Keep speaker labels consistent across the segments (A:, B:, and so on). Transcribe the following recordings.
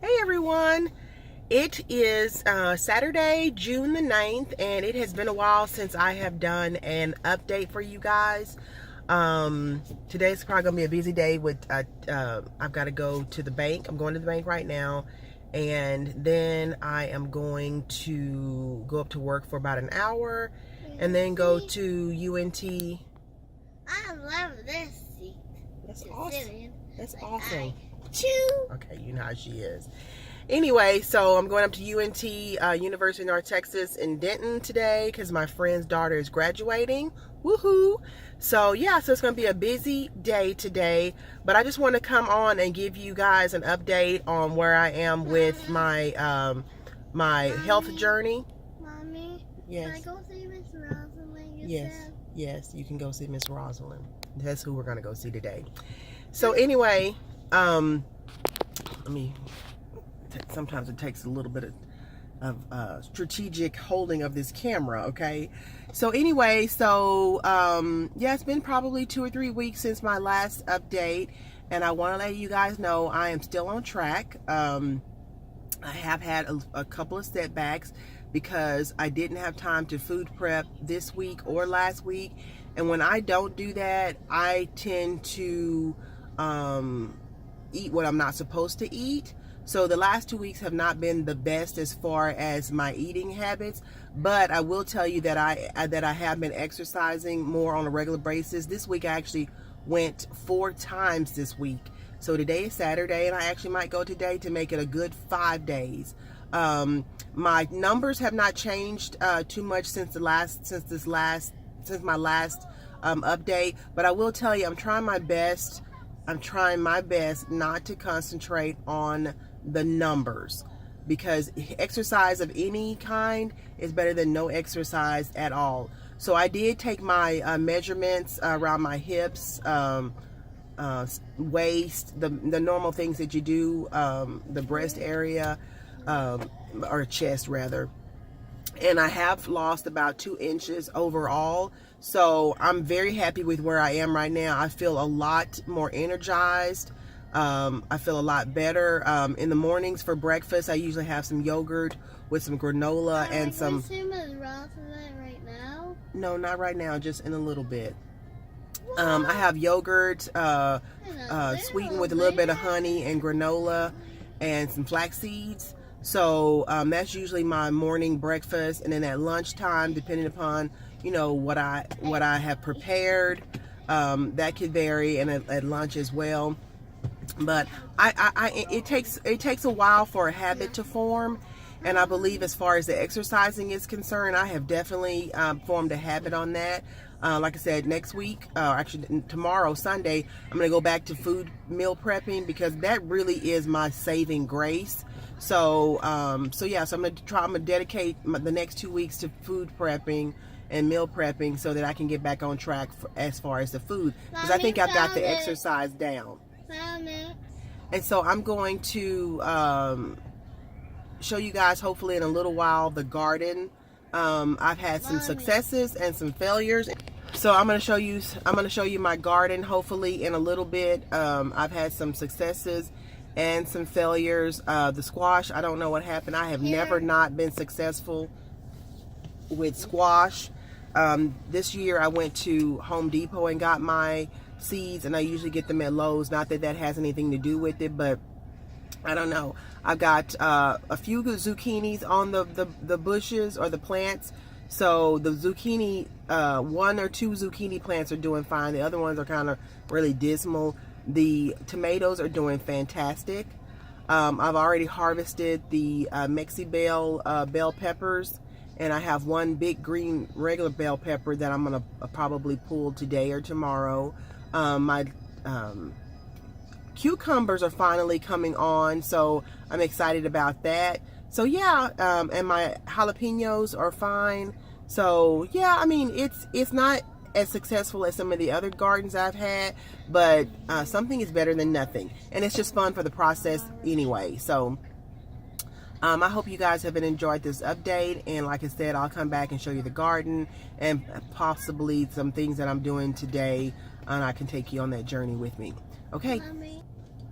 A: Hey everyone, it is Saturday, June the 9th, and it has been a while since I have done an update for you guys. Today's probably going to be a busy day with, I've got to go to the bank. I'm going to the bank right now, and then I am going to go up to work for about an hour, and then go to UNT.
B: I love this seat.
A: That's awesome. That's awesome.
B: Chew.
A: Okay, you know how she is. Anyway, so I'm going up to UNT, University of North Texas in Denton today because my friend's daughter is graduating. Woohoo! So yeah, so it's going to be a busy day today, but I just want to come on and give you guys an update on where I am with my my health journey.
B: Mommy,
A: yes.
B: can I go see Miss Rosalind?
A: Yes, you can go see Miss Rosalind. That's who we're going to go see today. So anyway, sometimes it takes a little bit of strategic holding of this camera, okay? So anyway, yeah, it's been probably 2 or 3 weeks since my last update, and I want to let you guys know I am still on track. I have had a couple of setbacks because I didn't have time to food prep this week or last week, and when I don't do that, I tend to eat what I'm not supposed to eat. So the last 2 weeks have not been the best as far as my eating habits, but I will tell you that I have been exercising more on a regular basis. This week I actually went 4 times this week. So today is Saturday, and I actually might go today to make it a good 5 days. My numbers have not changed too much since my last update, but I will tell you I'm trying my best not to concentrate on the numbers, because exercise of any kind is better than no exercise at all. So I did take my measurements around my hips, waist, the normal things that you do, the breast area, or chest rather. And I have lost about 2 inches overall. So I'm very happy with where I am right now. I feel a lot more energized. I feel a lot better. In the mornings for breakfast, I usually have some yogurt with some granola and some...
B: Can we see Miss Rosalind right now?
A: No, not right now, just in a little bit. I have yogurt sweetened with a little bit of honey and granola and some flax seeds. So that's usually my morning breakfast, and then at lunchtime, depending upon what I have prepared, that could vary, and at lunch as well. But it takes a while for a habit to form, and I believe as far as the exercising is concerned, I have definitely formed a habit on that. Like I said, next week, actually tomorrow, Sunday, I'm going to go back to meal prepping, because that really is my saving grace. So yeah, so I'm gonna dedicate the next 2 weeks to food prepping and meal prepping, so that I can get back on track as far as the food, because I think I've got the exercise down. And so I'm going to show you guys, hopefully in a little while, the garden. I've had some successes and some failures. So I'm going to show you my garden, hopefully in a little bit. I've had some successes and some failures. The squash, I don't know what happened. I have never not been successful with squash. This year I went to Home Depot and got my seeds, and I usually get them at Lowe's. Not that that has anything to do with it, but I don't know. I've got a few good zucchinis on the bushes or the plants. So the zucchini, 1 or 2 zucchini plants are doing fine. The other ones are kind of really dismal. The tomatoes are doing fantastic. I've already harvested the Mexi bell peppers, and I have 1 big green regular bell pepper that I'm gonna probably pull today or tomorrow. My cucumbers are finally coming on, so I'm excited about that. So yeah, and my jalapenos are fine. So yeah, I mean, it's not as successful as some of the other gardens I've had, but something is better than nothing, and it's just fun for the process anyway. So I hope you guys have enjoyed this update, and like I said, I'll come back and show you the garden and possibly some things that I'm doing today, and I can take you on that journey with me. Okay.
B: Mommy.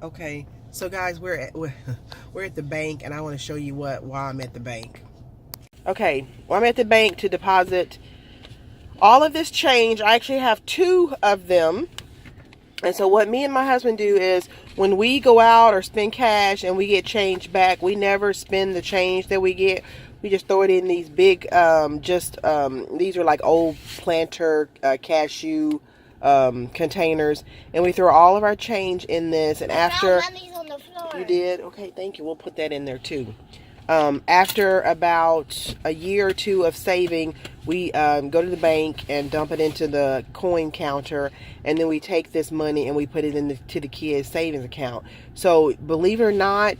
A: Okay, So guys, we're at the bank, and I want to show you why I'm at the bank. Okay, well, I'm at the bank to deposit all of this change. I actually have 2 of them. And so what me and my husband do is when we go out or spend cash and we get change back, we never spend the change that we get. We just throw it in these big, these are like old planter cashew containers. And we throw all of our change in this. And after...
B: Money's on the floor.
A: You did? Okay, thank you. We'll put that in there too. After about a year or 2 of saving, we go to the bank and dump it into the coin counter, and then we take this money and we put it into the kids' savings account. So believe it or not,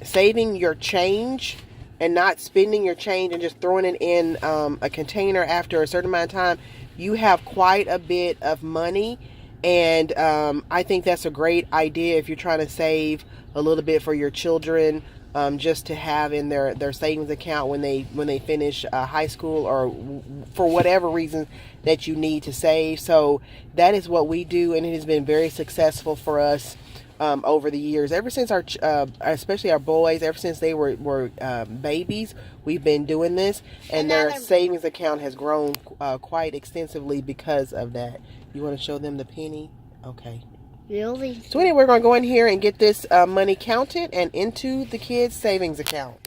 A: saving your change and not spending your change and just throwing it in a container after a certain amount of time, you have quite a bit of money. And I think that's a great idea if you're trying to save a little bit for your children. Just to have in their savings account when they finish high school, or for whatever reason that you need to save. So that is what we do, and it has been very successful for us over the years. Ever since especially our boys, ever since they were babies, we've been doing this, and their savings account has grown quite extensively because of that. You want to show them the penny? Okay.
B: Really?
A: So anyway, we're going to go in here and get this money counted and into the kids' savings account.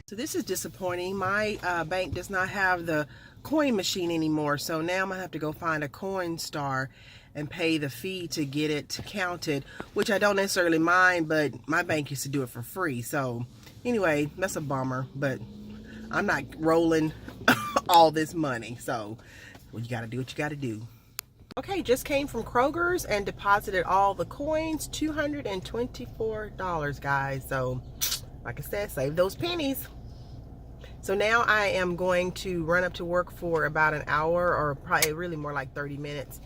A: So this is disappointing. My bank does not have the coin machine anymore. So now I'm going to have to go find a coin star and pay the fee to get it counted, which I don't necessarily mind, but my bank used to do it for free. So anyway, that's a bummer, but I'm not rolling all this money. So well, you got to do what you got to do. Okay, just came from Kroger's and deposited all the coins, $224, guys. So, like I said, save those pennies. So now I am going to run up to work for about an hour, or probably really more like 30 minutes,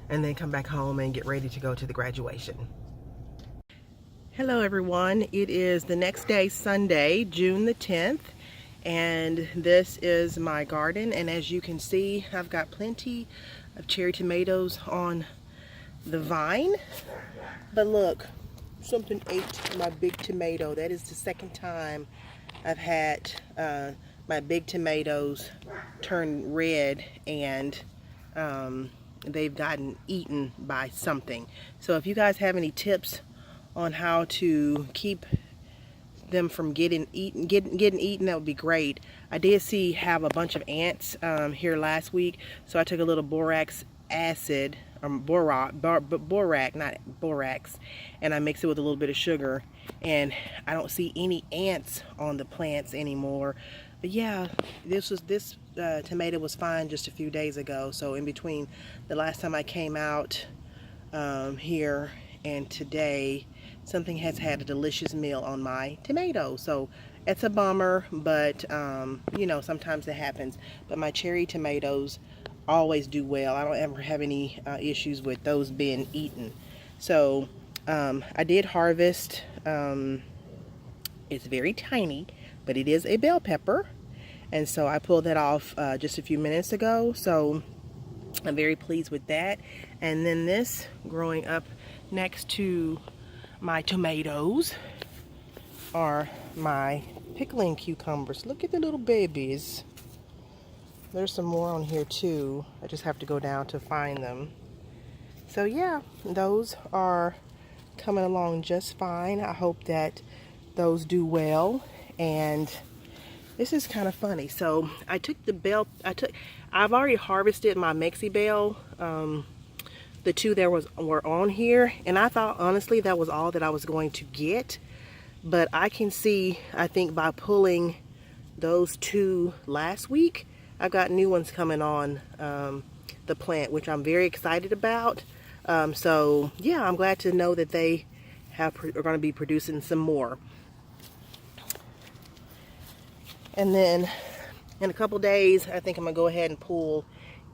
A: and then come back home and get ready to go to the graduation. Hello, everyone. It is the next day, Sunday, June the 10th. And this is my garden, and as you can see, I've got plenty of cherry tomatoes on the vine. But look, something ate my big tomato. That is the second time I've had my big tomatoes turn red, and they've gotten eaten by something. So if you guys have any tips on how to keep them from getting eaten, that would be great. I did have a bunch of ants here last week, so I took a little borax acid, borax, not borax, and I mixed it with a little bit of sugar, and I don't see any ants on the plants anymore. But yeah, this tomato was fine just a few days ago. So in between the last time I came out here and today, something has had a delicious meal on my tomato. So it's a bummer, but you know, sometimes it happens. But my cherry tomatoes always do well. I don't ever have any issues with those being eaten. So I did harvest, it's very tiny, but it is a bell pepper, and so I pulled that off just a few minutes ago. So I'm very pleased with that. And then this growing up next to my tomatoes are my pickling cucumbers. Look at the little babies. There's some more on here too. I just have to go down to find them. So yeah, those are coming along just fine. I hope that those do well. And this is kind of funny. So I took I've already harvested my Mexi Bell. The 2 that were on here, and I thought honestly that was all that I was going to get. But I can see, I think by pulling those 2 last week, I've got new ones coming on the plant, which I'm very excited about. So yeah, I'm glad to know that they are going to be producing some more. And then in a couple days, I think I'm gonna go ahead and pull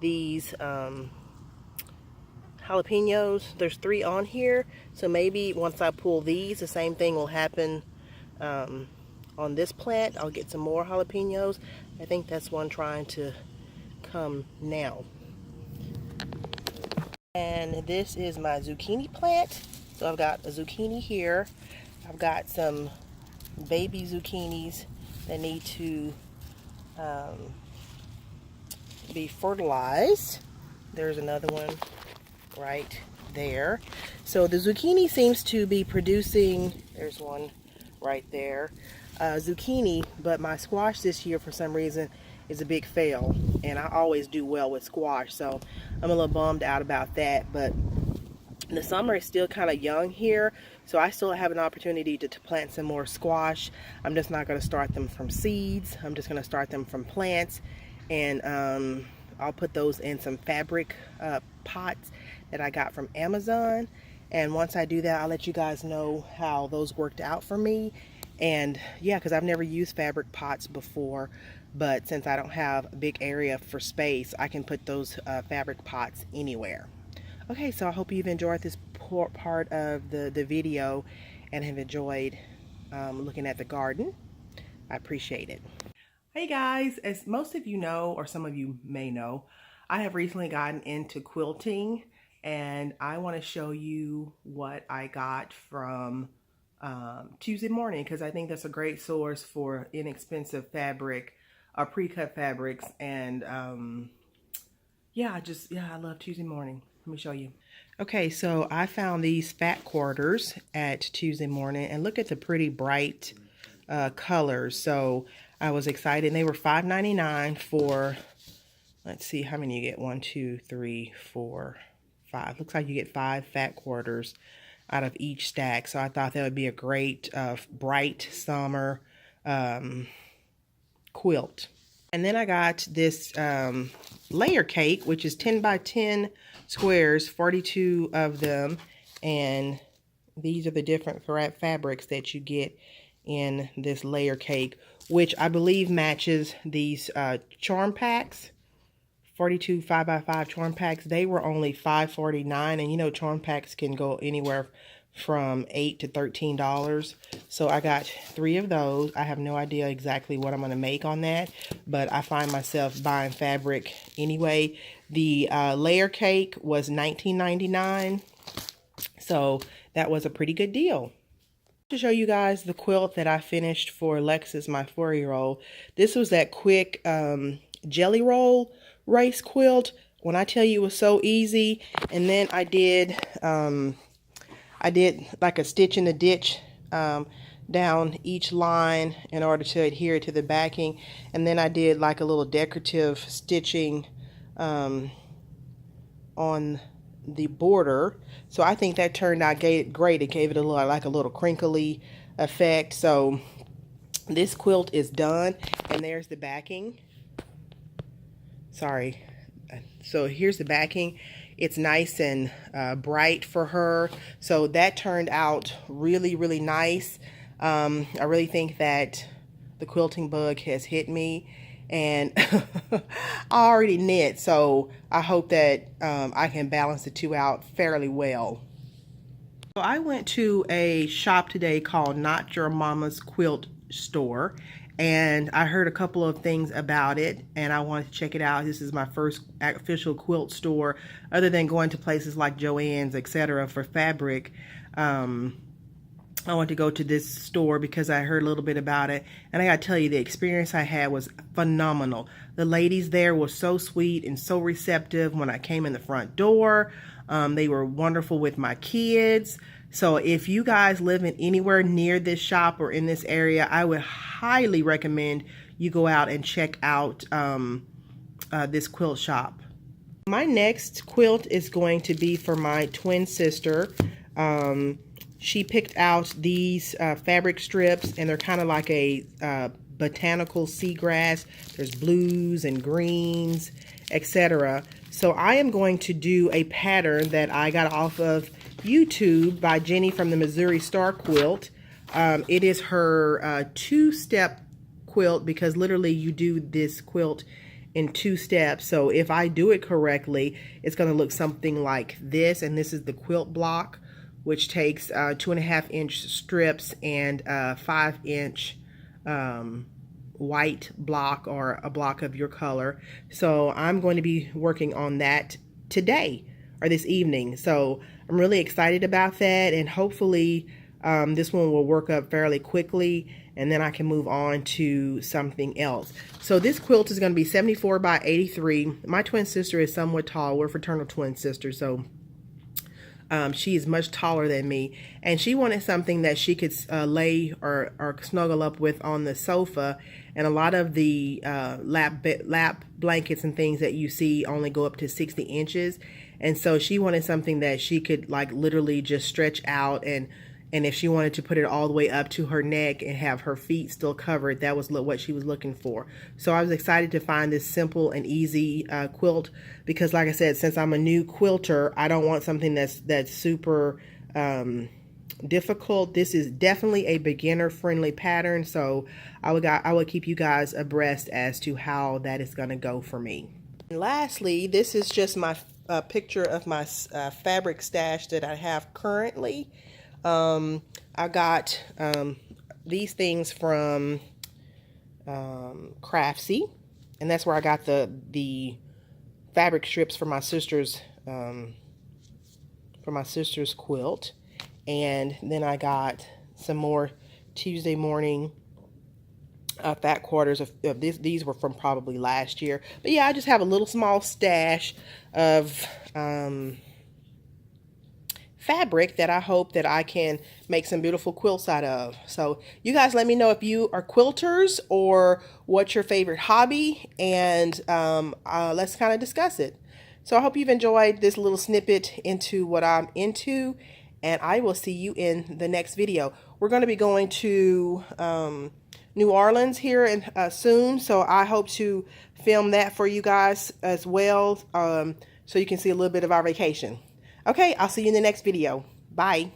A: these jalapenos. There's 3 on here, so maybe once I pull these, the same thing will happen on this plant. I'll get some more jalapenos. I think that's one trying to come now. And this is my zucchini plant, So I've got a zucchini here. I've got some baby zucchinis that need to be fertilized. There's another one right there. So the zucchini seems to be producing, there's one right there, zucchini, but my squash this year for some reason is a big fail, and I always do well with squash, so I'm a little bummed out about that. But the summer is still kind of young here, so I still have an opportunity to plant some more squash. I'm just not going to start them from seeds. I'm just going to start them from plants, and I'll put those in some fabric pots that I got from Amazon. And once I do that, I'll let you guys know how those worked out for me. And yeah, because I've never used fabric pots before, but since I don't have a big area for space, I can put those fabric pots anywhere. Okay, so I hope you've enjoyed this part of the video and have enjoyed looking at the garden. I appreciate it. Hey guys, as most of you know, or some of you may know, I have recently gotten into quilting, and I want to show you what I got from Tuesday Morning, because I think that's a great source for inexpensive fabric, pre-cut fabrics, and yeah, I love Tuesday Morning. Let me show you. Okay, so I found these fat quarters at Tuesday Morning, and look at the pretty bright colors. So I was excited. And they were $5.99 for, let's see how many you get. 1, 2, 3, 4, 5. Looks like you get 5 fat quarters out of each stack. So I thought that would be a great bright summer quilt. And then I got this layer cake, which is 10 by 10 squares, 42 of them. And these are the different fabrics that you get in this layer cake, which I believe matches these charm packs. 42 5x5 charm packs. They were only $5.49, and you know charm packs can go anywhere from $8 to $13. So I got 3 of those. I have no idea exactly what I'm going to make on that, but I find myself buying fabric anyway. The layer cake was $19.99, so that was a pretty good deal. To show you guys the quilt that I finished for Lexus, my 4-year-old. This was that quick jelly roll race quilt. When I tell you it was so easy. And then I did like a stitch in the ditch down each line in order to adhere to the backing, and then I did like a little decorative stitching on the border. So I think that turned out great. It gave it a little, like a little crinkly effect. So this quilt is done, and there's the backing. Sorry. So here's the backing. It's nice and bright for her. So that turned out really, really nice. I really think that the quilting bug has hit me, and I already knit, so I hope that I can balance the two out fairly well. So I went to a shop today called Not Your Mama's Quilt Store, and I heard a couple of things about it, and I wanted to check it out. This is my first official quilt store, other than going to places like Joann's, etc. for fabric. I want to go to this store because I heard a little bit about it, and I gotta tell you, the experience I had was phenomenal. The ladies there were so sweet and so receptive when I came in the front door. They were wonderful with my kids. So if you guys live in anywhere near this shop or in this area, I would highly recommend you go out and check out this quilt shop. My next quilt is going to be for my twin sister. She picked out these fabric strips, and they're kind of like a botanical seagrass. There's blues and greens, etc. So I am going to do a pattern that I got off of YouTube by Jenny from the Missouri Star Quilt. It is her 2-step quilt, because literally you do this quilt in 2 steps. So if I do it correctly, it's going to look something like this. And this is the quilt block, which takes 2.5-inch strips and 5-inch white block, or a block of your color. So I'm going to be working on that today, or this evening. So I'm really excited about that, and hopefully this one will work up fairly quickly, and then I can move on to something else. So this quilt is going to be 74 by 83. My twin sister is somewhat tall. We're fraternal twin sisters, so she is much taller than me, and she wanted something that she could lay or snuggle up with on the sofa. And a lot of the lap blankets and things that you see only go up to 60 inches, and so she wanted something that she could like literally just stretch out, and if she wanted to put it all the way up to her neck and have her feet still covered, that was what she was looking for. So I was excited to find this simple and easy quilt, because like I said, since I'm a new quilter, I don't want something that's super difficult. This is definitely a beginner friendly pattern, so I would keep you guys abreast as to how that is going to go for me. And lastly, this is just my picture of my fabric stash that I have currently. I got these things from Craftsy, and that's where I got the fabric strips for my sister's quilt. And then I got some more Tuesday morning fat quarters of this. These were from probably last year, but yeah, I just have a little small stash of fabric that I hope that I can make some beautiful quilts out of. So you guys let me know if you are quilters or what's your favorite hobby, and let's kind of discuss it. So I hope you've enjoyed this little snippet into what I'm into, and I will see you in the next video. We're going to be going to New Orleans here in, soon, so I hope to film that for you guys as well, so you can see a little bit of our vacation. Okay, I'll see you in the next video. Bye.